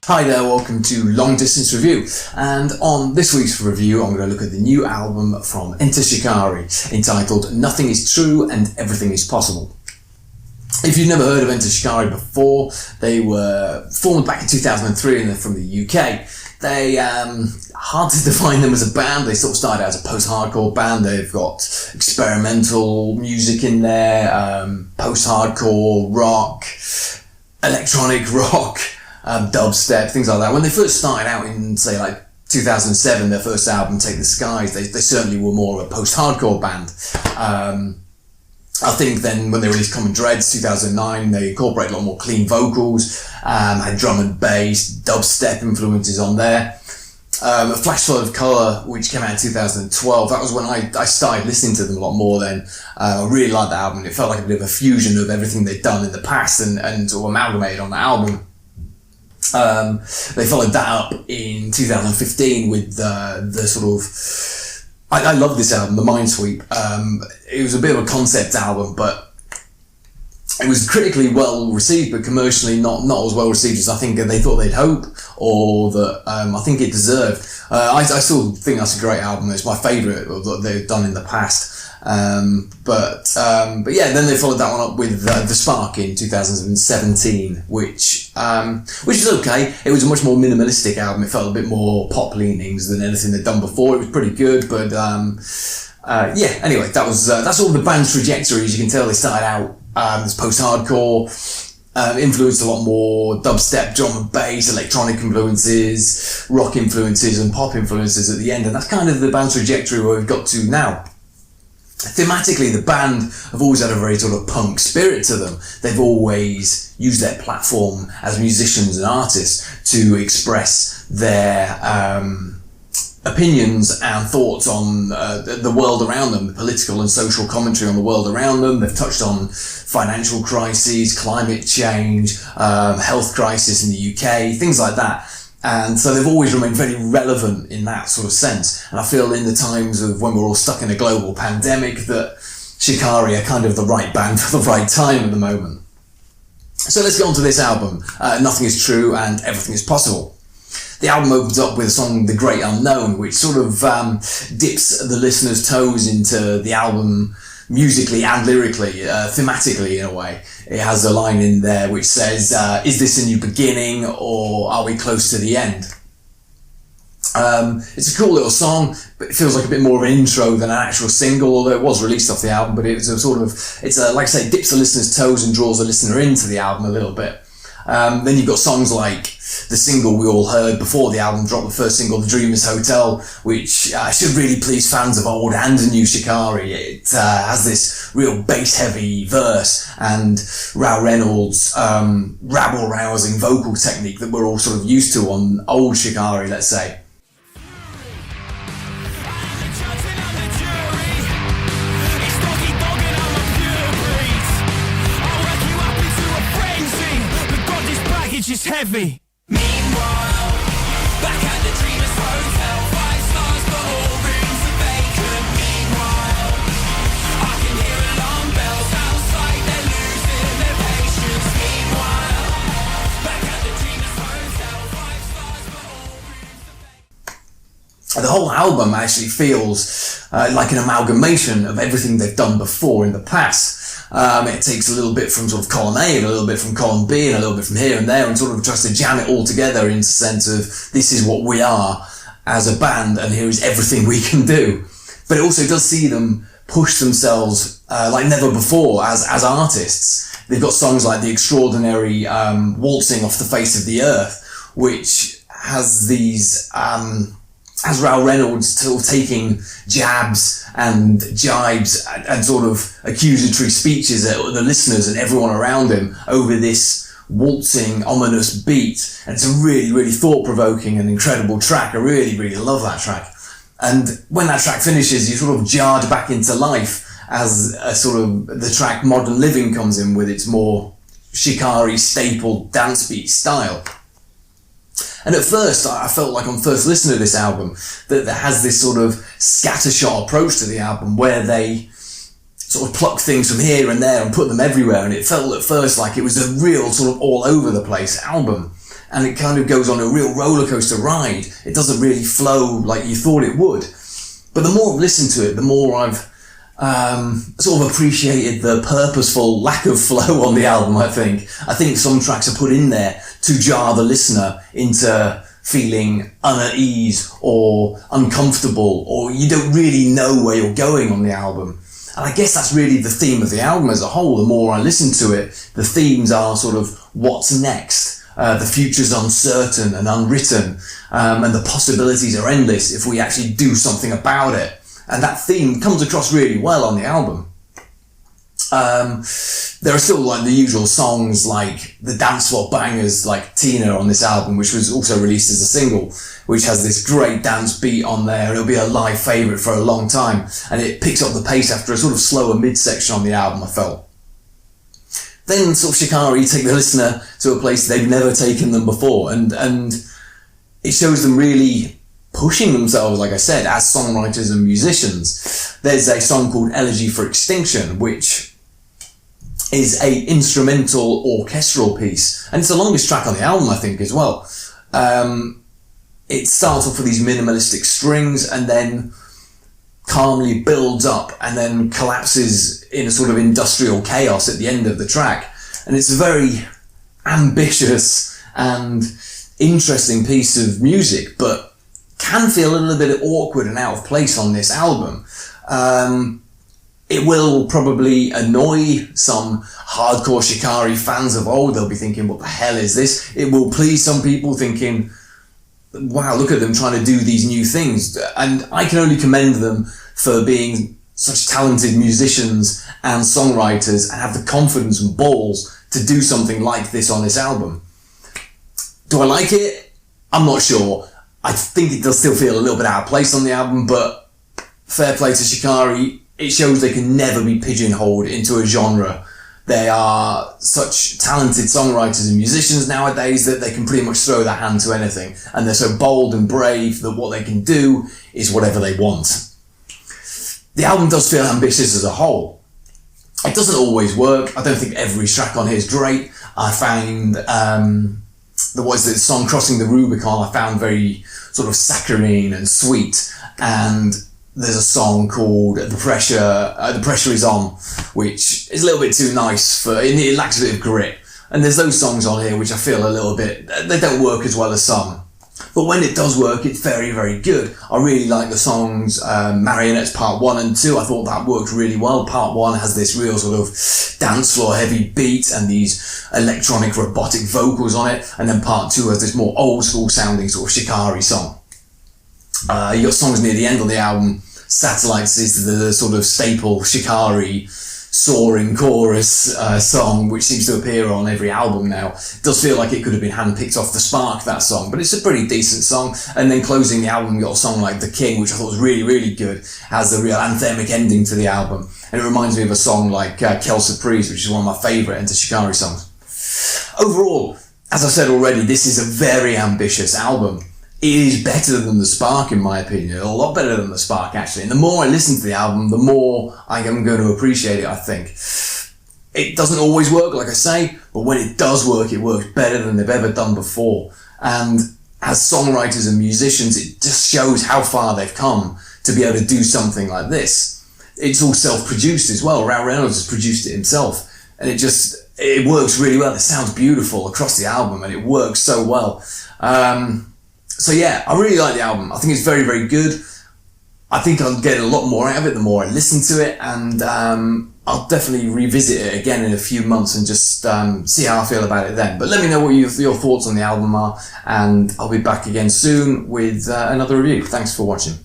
Hi there, welcome to Long Distance Review, and on this week's review I'm going to look at the new album from Enter Shikari entitled Nothing is True and Everything is Possible. If you've never heard of Enter Shikari before, they were formed back in 2003 and they're from the UK. They, hard to define them as a band. They sort of started out as a post-hardcore band. They've got experimental music in there, post-hardcore rock, electronic rock, dubstep, things like that. When they first started out in, say, like 2007, their first album, Take the Skies, they certainly were more of a post-hardcore band. I think then when they released Common Dreads, 2009, they incorporated a lot more clean vocals, had drum and bass, dubstep influences on there. A Flash Flood of Colour, which came out in 2012, that was when I started listening to them a lot more then. I really liked that album. It felt like a bit of a fusion of everything they'd done in the past and sort of amalgamated on the album. They followed that up in 2015 with the sort of... I love this album, The Mind Sweep. It was a bit of a concept album, but it was critically well received, but commercially not as well received as I think they thought they'd hope, or that I think it deserved. I still think that's a great album. It's my favourite that they've done in the past. But yeah, then they followed that one up with The Spark in 2017, which was okay. It was a much more minimalistic album. It felt a bit more pop leanings than anything they'd done before. It was pretty good, but yeah. Anyway, that's all the band's trajectory. As you can tell, they started out as post-hardcore, influenced a lot more dubstep, drum and bass, electronic influences, rock influences, and pop influences at the end, and that's kind of the band's trajectory where we've got to now. Thematically, the band have always had a very sort of punk spirit to them. They've always used their platform as musicians and artists to express their opinions and thoughts on the world around them, the political and social commentary on the world around them. They've touched on financial crises, climate change, health crisis in the UK, things like that. And so they've always remained very relevant in that sort of sense. And I feel in the times of when we're all stuck in a global pandemic that Shikari are kind of the right band for the right time at the moment. So let's get on to this album, Nothing is True and Everything is Possible. The album opens up with a song, The Great Unknown, which sort of dips the listener's toes into the album musically and lyrically, thematically in a way. It has a line in there which says, is this a new beginning or are we close to the end? It's a cool little song, but it feels like a bit more of an intro than an actual single, although it was released off the album, but it's a sort of, like I say, dips the listener's toes and draws the listener into the album a little bit. Then you've got songs like the single we all heard before the album dropped, the first single, The Dreamers Hotel, which should really please fans of old and new Shikari. It has this real bass-heavy verse and Rao Reynolds' rabble-rousing vocal technique that we're all sort of used to on old Shikari, let's say. Is heavy. Meanwhile, back at the Dreamers Hotel, 5 stars but all rooms are vacant. Meanwhile, I can hear alarm bells outside, they're losing their patience. Meanwhile, back at the Dreamers Hotel, 5 stars but all rooms are vacant. The whole album actually feels like an amalgamation of everything they've done before in the past. It takes a little bit from sort of column A and a little bit from column B and a little bit from here and there and sort of tries to jam it all together into the sense of this is what we are as a band and here is everything we can do. But it also does see them push themselves like never before as artists. They've got songs like The Extraordinary Waltzing Off the Face of the Earth, which has these... as Rao Reynolds sort of taking jabs and jibes and sort of accusatory speeches at the listeners and everyone around him over this waltzing, ominous beat. And it's a really, really thought-provoking and incredible track. I really, really love that track. And when that track finishes, you're sort of jarred back into life as a sort of the track Modern Living comes in with its more Shikari staple dance beat style. And at first, I felt like on first listen to this album, that has this sort of scattershot approach to the album where they sort of pluck things from here and there and put them everywhere. And it felt at first like it was a real sort of all over the place album. and it kind of goes on a real roller coaster ride. It doesn't really flow like you thought it would. But the more I've listened to it, the more I've sort of appreciated the purposeful lack of flow on the album, I think. I think some tracks are put in there to jar the listener into feeling unease or uncomfortable, or you don't really know where you're going on the album. And I guess that's really the theme of the album as a whole. The more I listen to it, the themes are sort of what's next. The future's uncertain and unwritten, and the possibilities are endless if we actually do something about it. And that theme comes across really well on the album. There are still like the usual songs like the dance floor bangers like Tina on this album, which was also released as a single, which has this great dance beat on there. It'll be a live favourite for a long time, and it picks up the pace after a sort of slower midsection on the album, I felt. Then sort of Shikari take the listener to a place they've never taken them before, and it shows them really pushing themselves, like I said, as songwriters and musicians. There's a song called Elegy for Extinction, which is a instrumental orchestral piece, and it's the longest track on the album, I think, as well. It starts off with these minimalistic strings and then calmly builds up and then collapses in a sort of industrial chaos at the end of the track. And it's a very ambitious and interesting piece of music, but can feel a little bit awkward and out of place on this album. It will probably annoy some hardcore Shikari fans of old. They'll be thinking, what the hell is this? It will please some people thinking, wow, look at them trying to do these new things. And I can only commend them for being such talented musicians and songwriters and have the confidence and balls to do something like this on this album. Do I like it? I'm not sure. I think it does still feel a little bit out of place on the album, but fair play to Shikari. It shows they can never be pigeonholed into a genre. They are such talented songwriters and musicians nowadays that they can pretty much throw their hand to anything. And they're so bold and brave that what they can do is whatever they want. The album does feel ambitious as a whole. It doesn't always work. I don't think every track on here is great. I found the song Crossing the Rubicon I found very sort of saccharine and sweet, and there's a song called The Pressure Is On, which is a little bit too nice for, it lacks a bit of grit. And there's those songs on here which I feel a little bit, they don't work as well as some. But when it does work, it's very, very good. I really like the songs Marionettes Part 1 and 2. I thought that worked really well. Part 1 has this real sort of dance floor heavy beat and these electronic robotic vocals on it. And then Part 2 has this more old school sounding sort of Shikari song. You got songs near the end of the album. Satellites is the sort of staple Shikari soaring chorus song, which seems to appear on every album now. It does feel like it could have been handpicked off the Spark, that song, but it's a pretty decent song. And then closing the album, you got a song like The King, which I thought was really, really good. Has the real anthemic ending to the album. And it reminds me of a song like Quelle Surprise, which is one of my favourite Enter Shikari songs. Overall, as I said already, this is a very ambitious album. It is better than the Spark, in my opinion. A lot better than the Spark, actually. And the more I listen to the album, the more I am going to appreciate it, I think. It doesn't always work, like I say, but when it does work, it works better than they've ever done before. And as songwriters and musicians, it just shows how far they've come to be able to do something like this. It's all self-produced as well. Rao Reynolds has produced it himself. And it works really well. It sounds beautiful across the album, and it works so well. So yeah, I really like the album. I think it's very, very good. I think I'll get a lot more out of it the more I listen to it, and I'll definitely revisit it again in a few months and just see how I feel about it then. But let me know what your thoughts on the album are, and I'll be back again soon with another review. Thanks for watching.